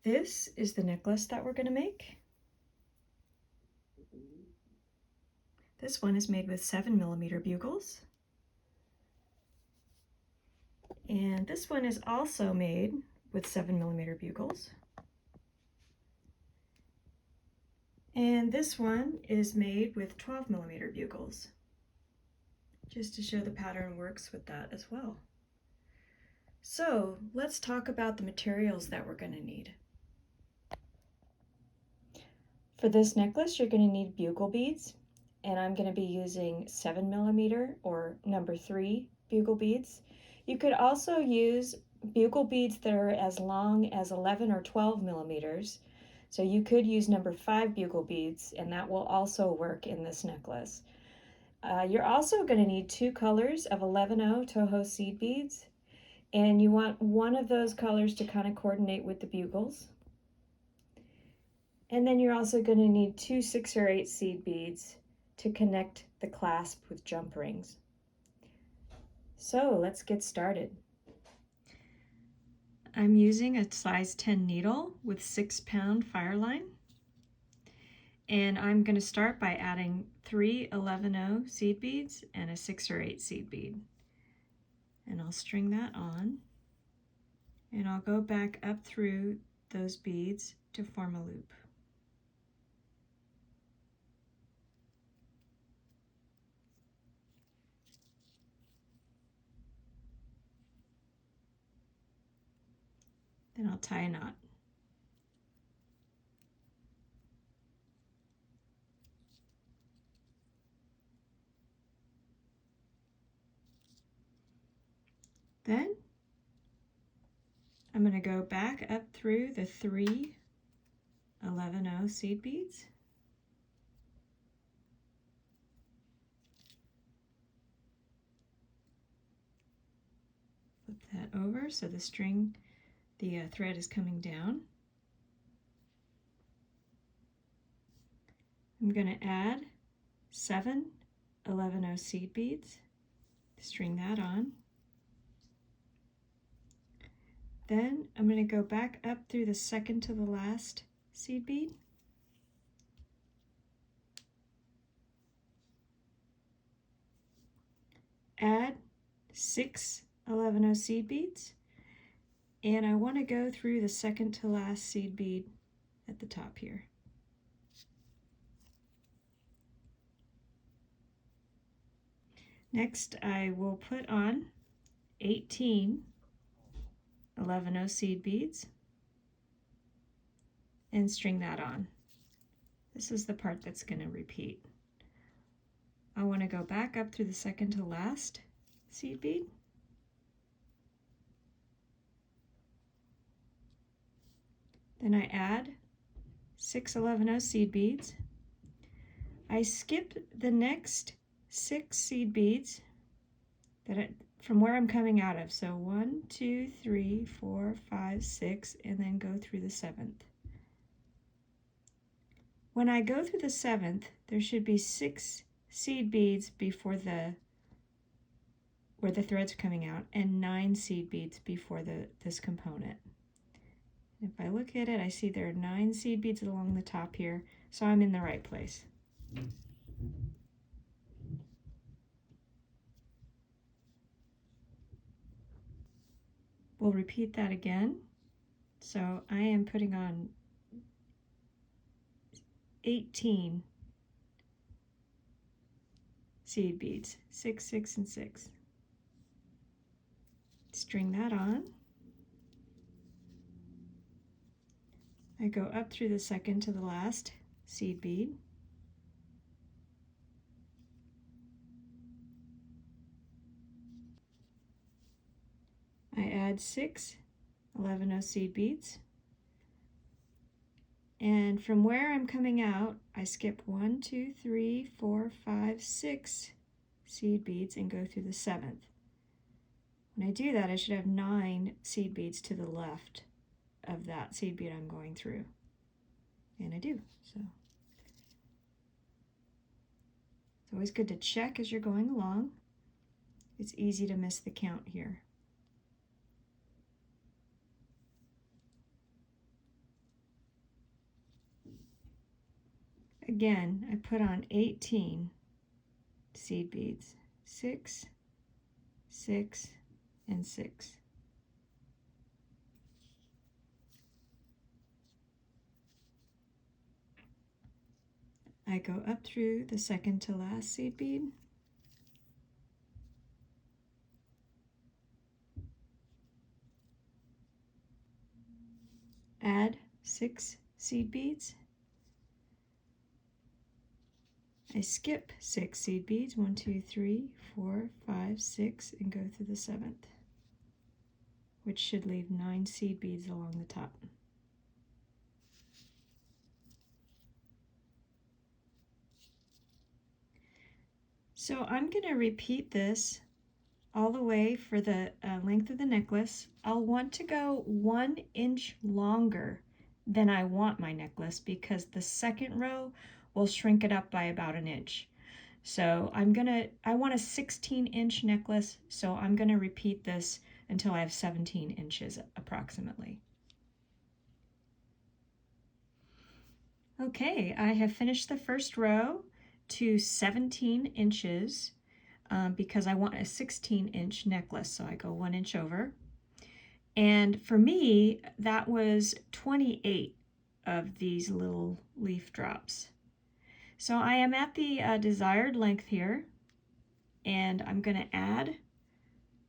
This is the necklace that we're going to make. This one is made with 7mm bugles. And this one is also made with 7mm bugles. And this one is made with 12mm bugles, just to show the pattern works with that as well. So let's talk about the materials that we're going to need. For this necklace, you're going to need bugle beads, and I'm going to be using 7mm or number 3 bugle beads. You could also use bugle beads that are as long as 11 or 12 millimeters. So you could use number 5 bugle beads, and that will also work in this necklace. You're also going to need 2 colors of 11-0 Toho seed beads, and you want one of those colors to kind of coordinate with the bugles. And then you're also going to need 2 6 or 8 seed beads to connect the clasp with jump rings. So let's get started. I'm using a size 10 needle with 6-pound fire line. And I'm going to start by adding 3 11-0 seed beads and a 6 or 8 seed bead. And I'll string that on. And I'll go back up through those beads to form a loop. Then I'll tie a knot. Then I'm going to go back up through the 3 11-0 seed beads. Flip that over so the thread is coming down. I'm going to add 7 11-0 seed beads, string that on. Then I'm going to go back up through the second to the last seed bead. Add 6 11-0 seed beads, and I want to go through the second to last seed bead at the top here. Next, I will put on 18 11-0 seed beads and string that on. This is the part that's going to repeat. I want to go back up through the second to last seed bead. Then I add 6 11-0 seed beads. I skip the next 6 seed beads from where I'm coming out of. So 1, 2, 3, 4, 5, 6, and then go through the 7th. When I go through the 7th, there should be 6 seed beads before where the thread's coming out, and 9 seed beads before this component. If I look at it, I see there are 9 seed beads along the top here, so I'm in the right place. We'll repeat that again. So I am putting on 18 seed beads, 6, 6, and 6. String that on. I go up through the second to the last seed bead. I add 6 11-0 seed beads. And from where I'm coming out, I skip 1, 2, 3, 4, 5, 6 seed beads and go through the 7th. When I do that, I should have 9 seed beads to the left of that seed bead I'm going through. And I do. So it's always good to check as you're going along. It's easy to miss the count here. again, I put on 18 seed beads. 6, 6, and 6. I go up through the second to last seed bead. Add 6 seed beads. I skip 6 seed beads, 1, 2, 3, 4, 5, 6, and go through the 7th, which should leave 9 seed beads along the top. So I'm going to repeat this all the way for the length of the necklace. I'll want to go 1 inch longer than I want my necklace because the second row will shrink it up by about an inch. So I want a 16-inch necklace, so I'm gonna repeat this until I have 17 inches approximately. Okay, I have finished the first row to 17 inches. Because I want a 16-inch necklace, so I go 1 inch over. And for me, that was 28 of these little leaf drops. So I am at the desired length here, and I'm going to add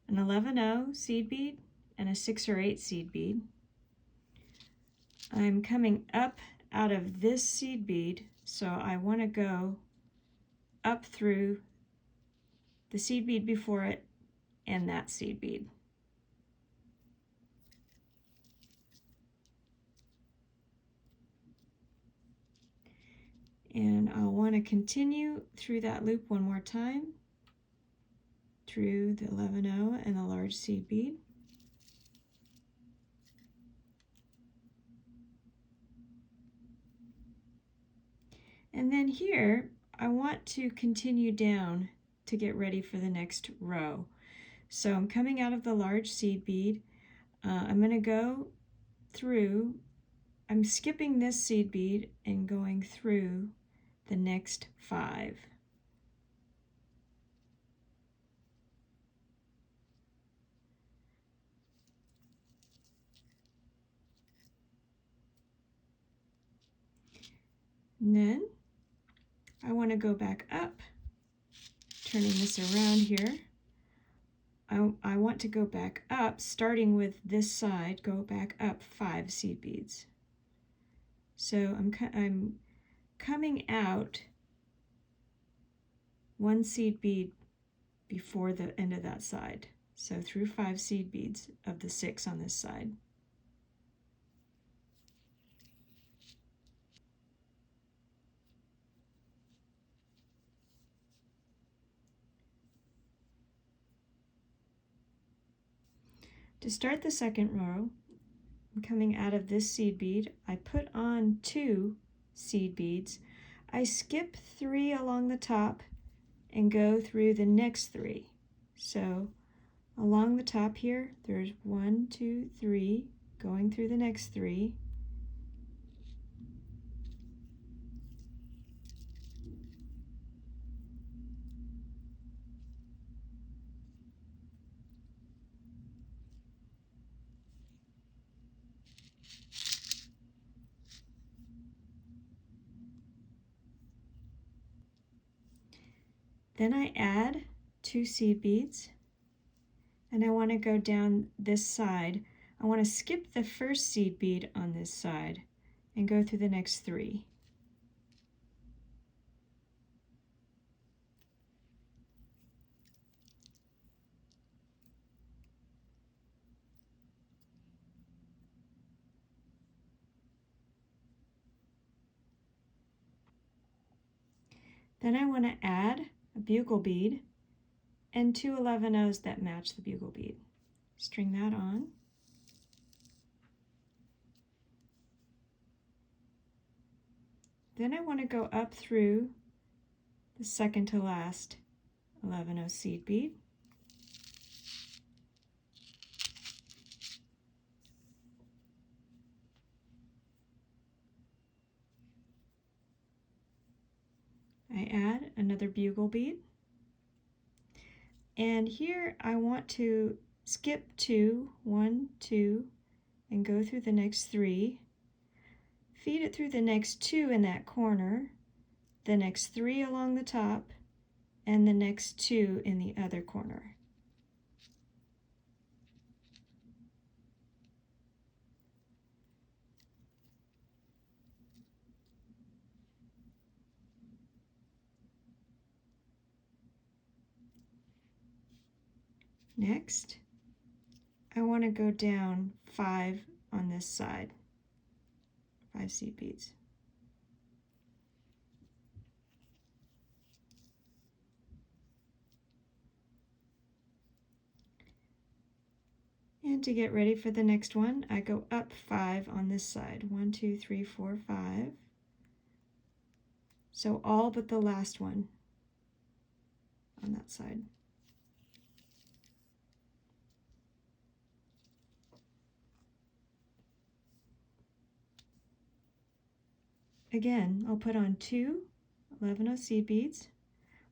an 11-0 seed bead and a 6 or 8 seed bead. I'm coming up out of this seed bead, so I want to go up through the seed bead before it and that seed bead. And I'll want to continue through that loop one more time, through the 11-0 and the large seed bead. And then here, I want to continue down to get ready for the next row. So I'm coming out of the large seed bead. I'm going to go through, I'm skipping this seed bead and going through the next 5. And then I want to go back up, turning this around here. I want to go back up, starting with this side, go back up 5 seed beads. So I'm coming out 1 seed bead before the end of that side. So through 5 seed beads of the 6 on this side. To start the second row, I'm coming out of this seed bead. I put on 2 seed beads. I skip 3 along the top and go through the next 3. So along the top here, there's 1, 2, 3, going through the next 3. Then I add 2 seed beads, and I want to go down this side. I want to skip the first seed bead on this side and go through the next 3. Then I want to add a bugle bead and 2 11-0s that match the bugle bead. String that on. Then I want to go up through the second to last 11-0 seed bead. I add another bugle bead. And here I want to skip 2, 1, 2, and go through the next 3. Feed it through the next 2 in that corner, the next 3 along the top, and the next 2 in the other corner. Next, I want to go down 5 on this side, 5 seed beads. And to get ready for the next one, I go up 5 on this side. 1, 2, 3, 4, 5. So all but the last one on that side. Again, I'll put on 2 11-0 seed beads.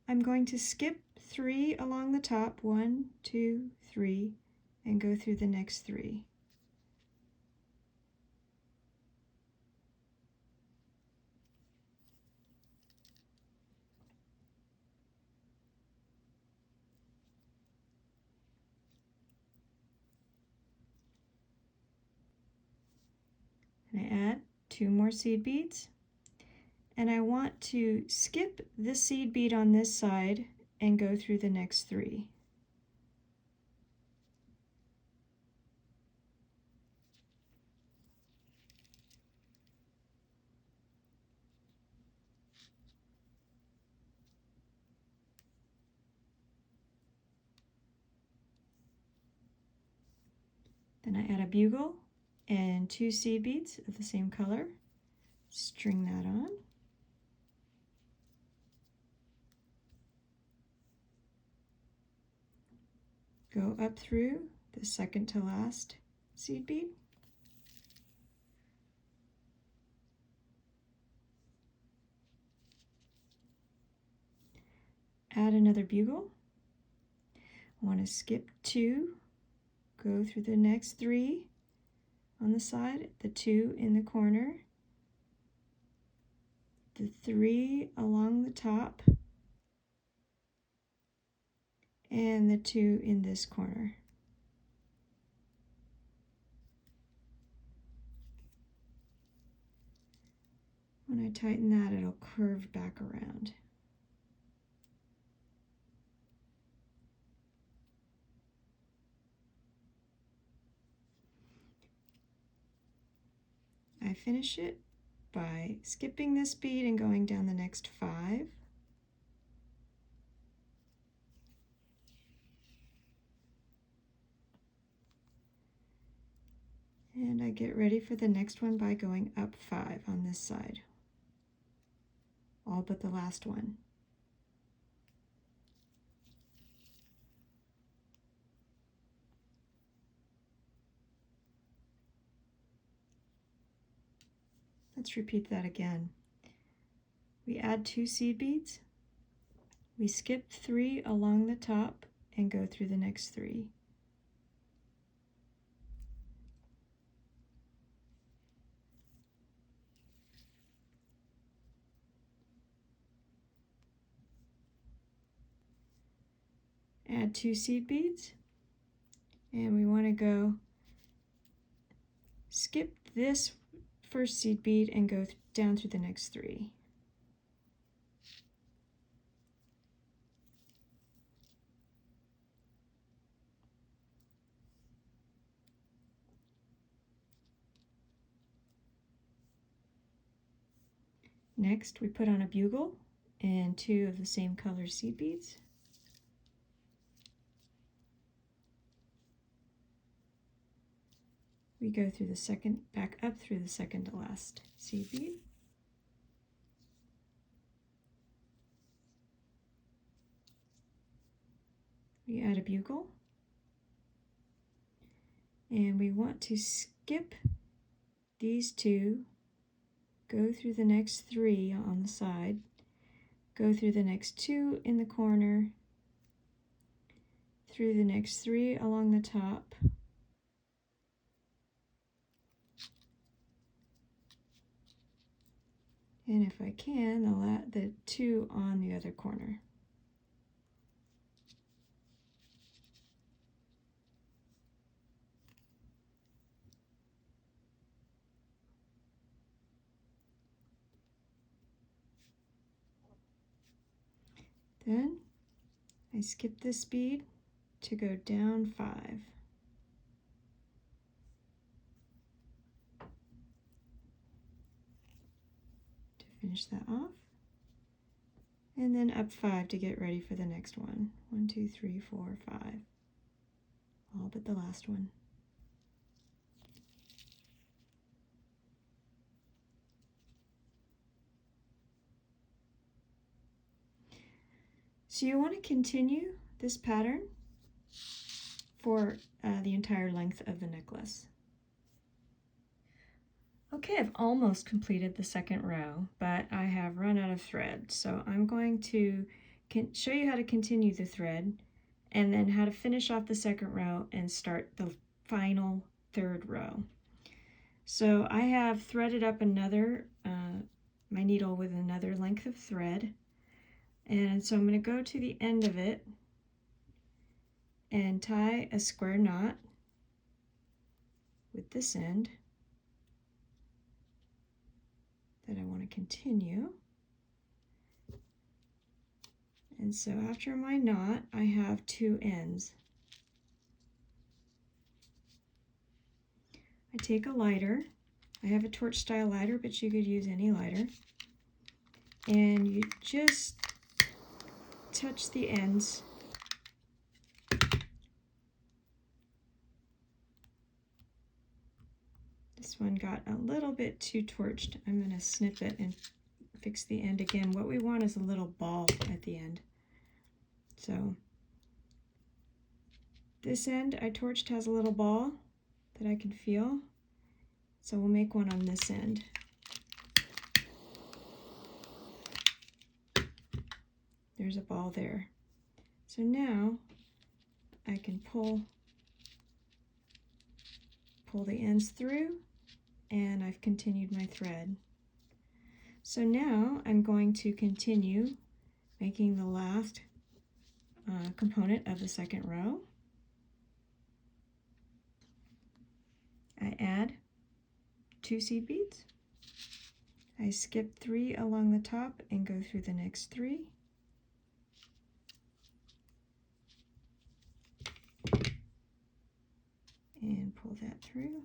I'm going to skip 3 along the top, 1, 2, 3, and go through the next 3. And I add 2 more seed beads. And I want to skip the seed bead on this side and go through the next 3. Then I add a bugle and 2 seed beads of the same color. String that on. Go up through the second to last seed bead. Add another bugle. I want to skip 2, go through the next 3 on the side, the 2 in the corner, the 3 along the top, and the 2 in this corner. When I tighten that, it'll curve back around. I finish it by skipping this bead and going down the next 5. And I get ready for the next one by going up 5 on this side, all but the last one. Let's repeat that again. We add 2 seed beads, we skip 3 along the top and go through the next 3. Add 2 seed beads, and we want to go skip this first seed bead and go down through the next 3. Next, we put on a bugle and 2 of the same color seed beads. We go through the second, back up through the second to last seed bead. We add a bugle, and we want to skip these 2, go through the next 3 on the side, go through the next 2 in the corner, through the next 3 along the top, and if I can, the 2 on the other corner. Then I skip this bead to go down 5. To finish that off. And then up 5 to get ready for the next one. 1, 2, 3, 4, 5. All but the last one. So you want to continue this pattern for the entire length of the necklace. Okay, I've almost completed the second row, but I have run out of thread. So I'm going to show you how to continue the thread and then how to finish off the second row and start the final third row. So I have threaded up another, my needle with another length of thread. And so I'm going to go to the end of it and tie a square knot with this end that I want to continue. And so after my knot, I have 2 ends. I take a lighter. I have a torch style lighter, but you could use any lighter. And you just touch the ends. This one got a little bit too torched. I'm going to snip it and fix the end again. What we want is a little ball at the end. So this end I torched has a little ball that I can feel. So we'll make one on this end. There's a ball there. So now I can pull the ends through, and I've continued my thread. So now I'm going to continue making the last component of the second row. I add 2 seed beads. I skip 3 along the top and go through the next 3. And pull that through.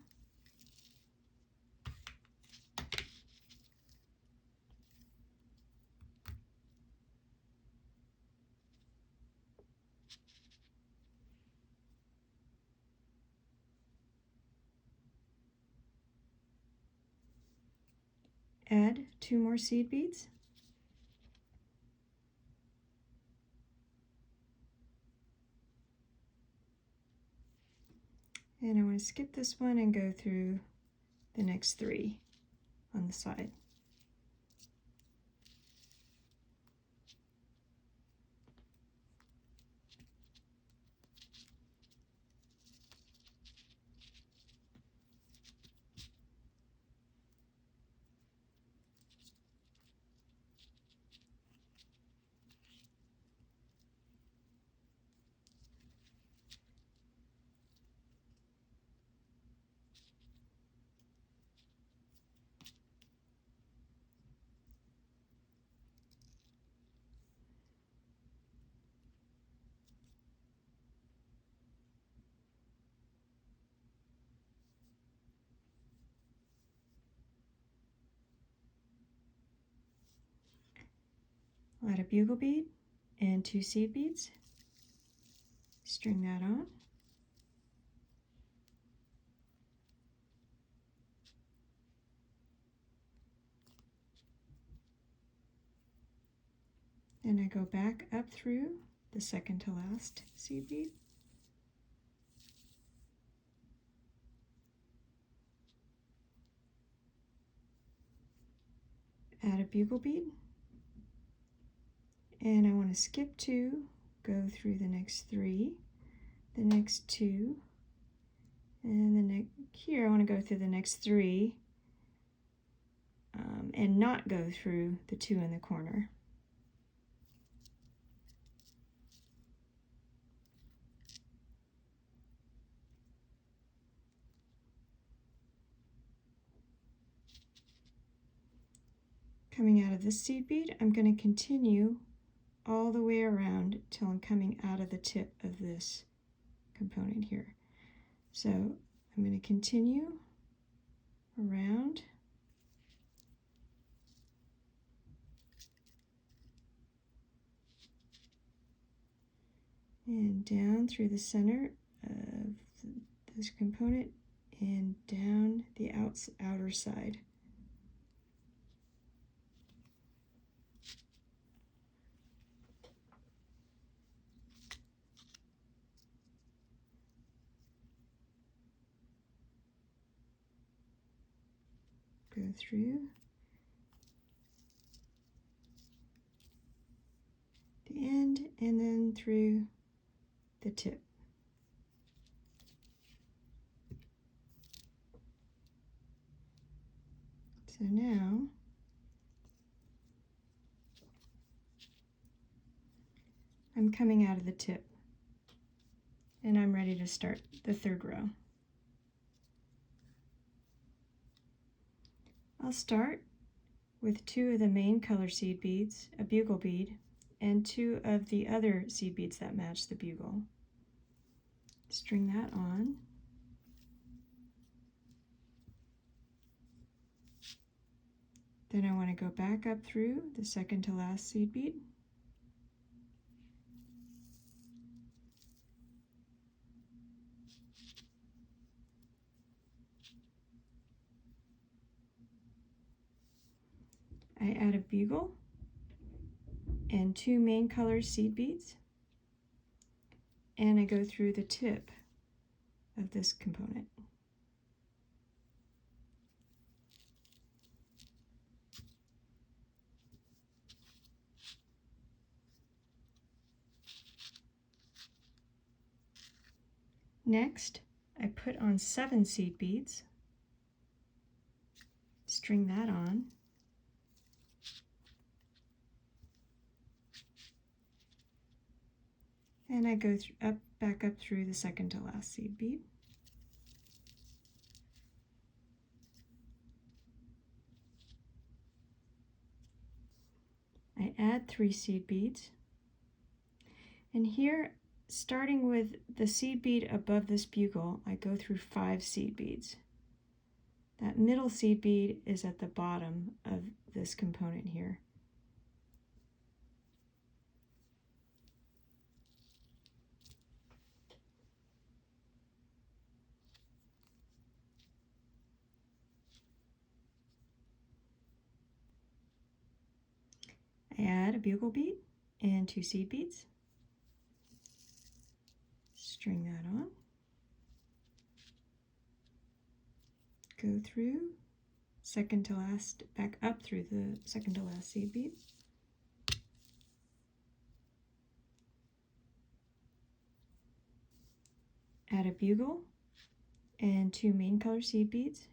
Add 2 more seed beads. And I want to skip this one and go through the next 3 on the side. I'll add a bugle bead and 2 seed beads. String that on. Then I go back up through the second to last seed bead. Add a bugle bead. and I want to skip 2, go through the next 3, the next 2, and here I want to go through the next 3 and not go through the 2 in the corner. Coming out of this seed bead, I'm going to continue all the way around till I'm coming out of the tip of this component here. So I'm going to continue around and down through the center of this component and down the outer side. Go through the end and then through the tip. So now I'm coming out of the tip and I'm ready to start the 3rd row. I'll start with 2 of the main color seed beads, a bugle bead, and 2 of the other seed beads that match the bugle. String that on. Then I want to go back up through the second to last seed bead. I add a bugle and 2 main color seed beads, and I go through the tip of this component. Next, I put on 7 seed beads, string that on, and I go back up through the second to last seed bead. I add 3 seed beads, and here, starting with the seed bead above this bugle, I go through 5 seed beads. That middle seed bead is at the bottom of this component here. I add a bugle bead and 2 seed beads. String that on. Go through second to last, back up through the second to last seed bead. Add a bugle and 2 main color seed beads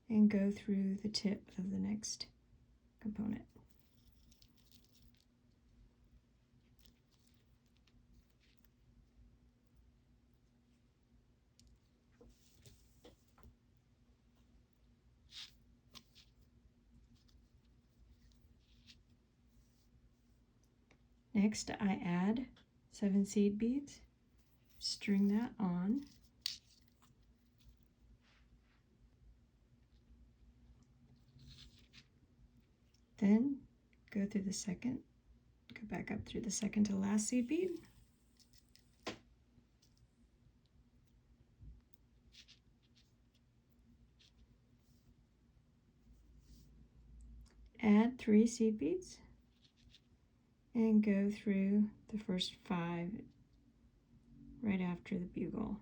and go through the tip of the next component. Next, I add 7 seed beads, string that on, then go through the second, go back up through the second to last seed bead, add 3 seed beads, and go through the first 5 right after the bugle.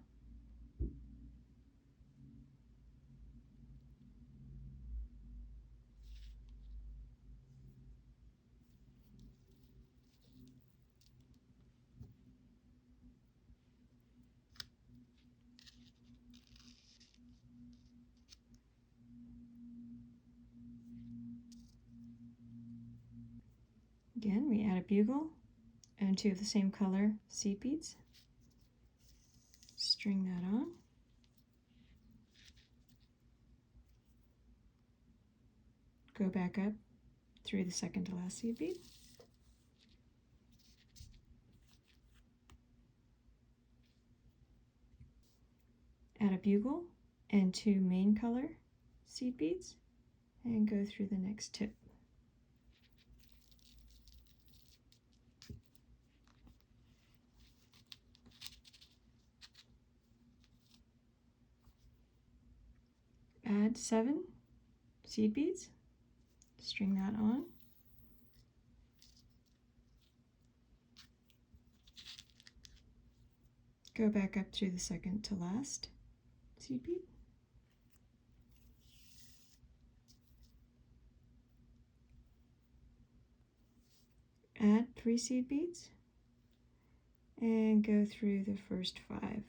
Again, we add a bugle and 2 of the same color seed beads. String that on. Go back up through the second to last seed bead. Add a bugle and 2 main color seed beads and go through the next tip. Add 7 seed beads, string that on. Go back up through the second to last seed bead. Add 3 seed beads and go through the first 5.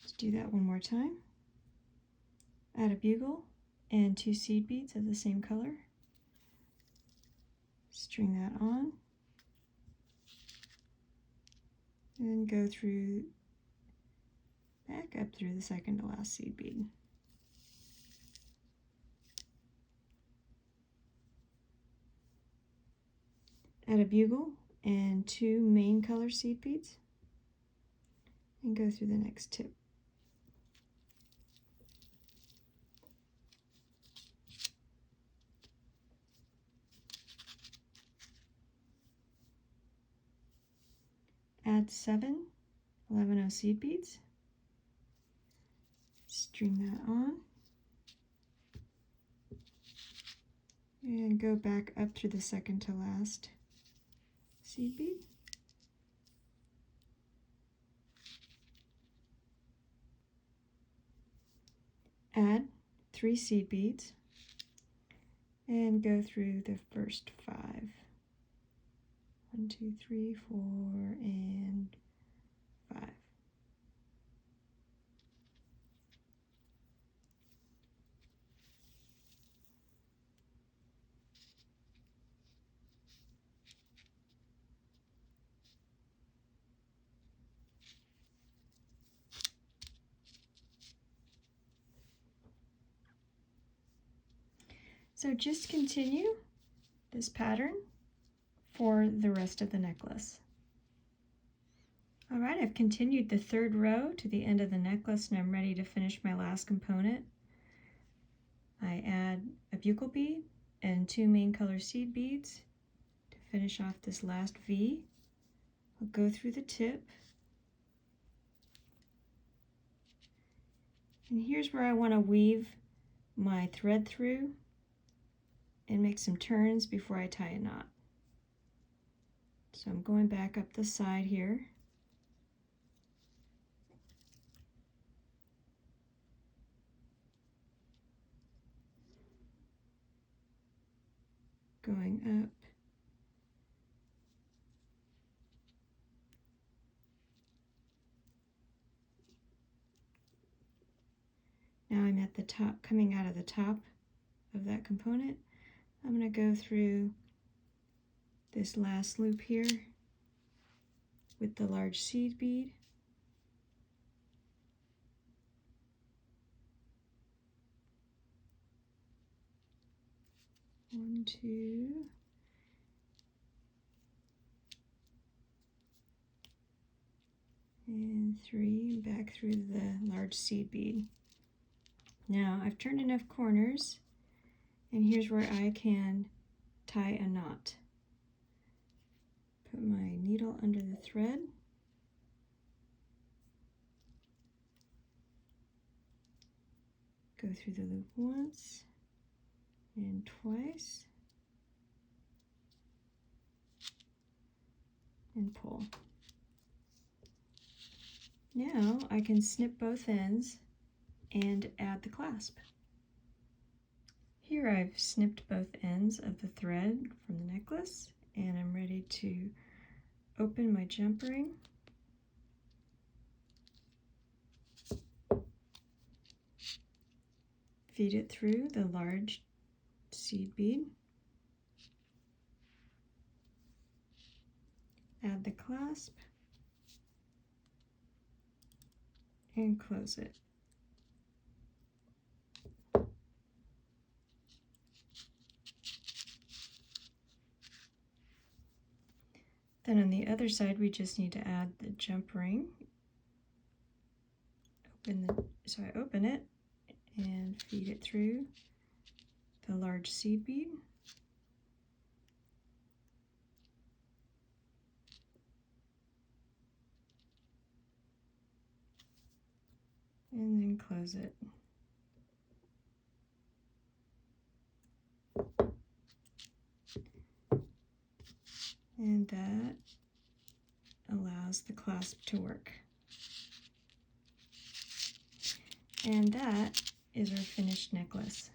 Let's do that one more time. Add a bugle and 2 seed beads of the same color. String that on and go through, back up through the second to last seed bead. Add a bugle and 2 main color seed beads and go through the next tip. Add 7 11-0 seed beads, string that on, and go back up through the second to last seed bead. Add 3 seed beads and go through the first 5. 1, 2, 3, 4, and 5. So just continue this pattern for the rest of the necklace. All right, I've continued the 3rd row to the end of the necklace and I'm ready to finish my last component. I add a bugle bead and 2 main color seed beads to finish off this last V. I'll go through the tip. And here's where I want to weave my thread through and make some turns before I tie a knot. So I'm going back up the side here. Going up. Now I'm at the top, coming out of the top of that component. I'm going to go through this last loop here with the large seed bead. One, 2, and 3, back through the large seed bead. Now I've turned enough corners, and here's where I can tie a knot. Put my needle under the thread. Go through the loop once and twice and pull. Now I can snip both ends and add the clasp. Here I've snipped both ends of the thread from the necklace, and I'm ready to open my jump ring. Feed it through the large seed bead. Add the clasp and close it. Then on the other side we just need to add the jump ring. So I open it and feed it through the large seed bead. And then close it. And that allows the clasp to work. And that is our finished necklace.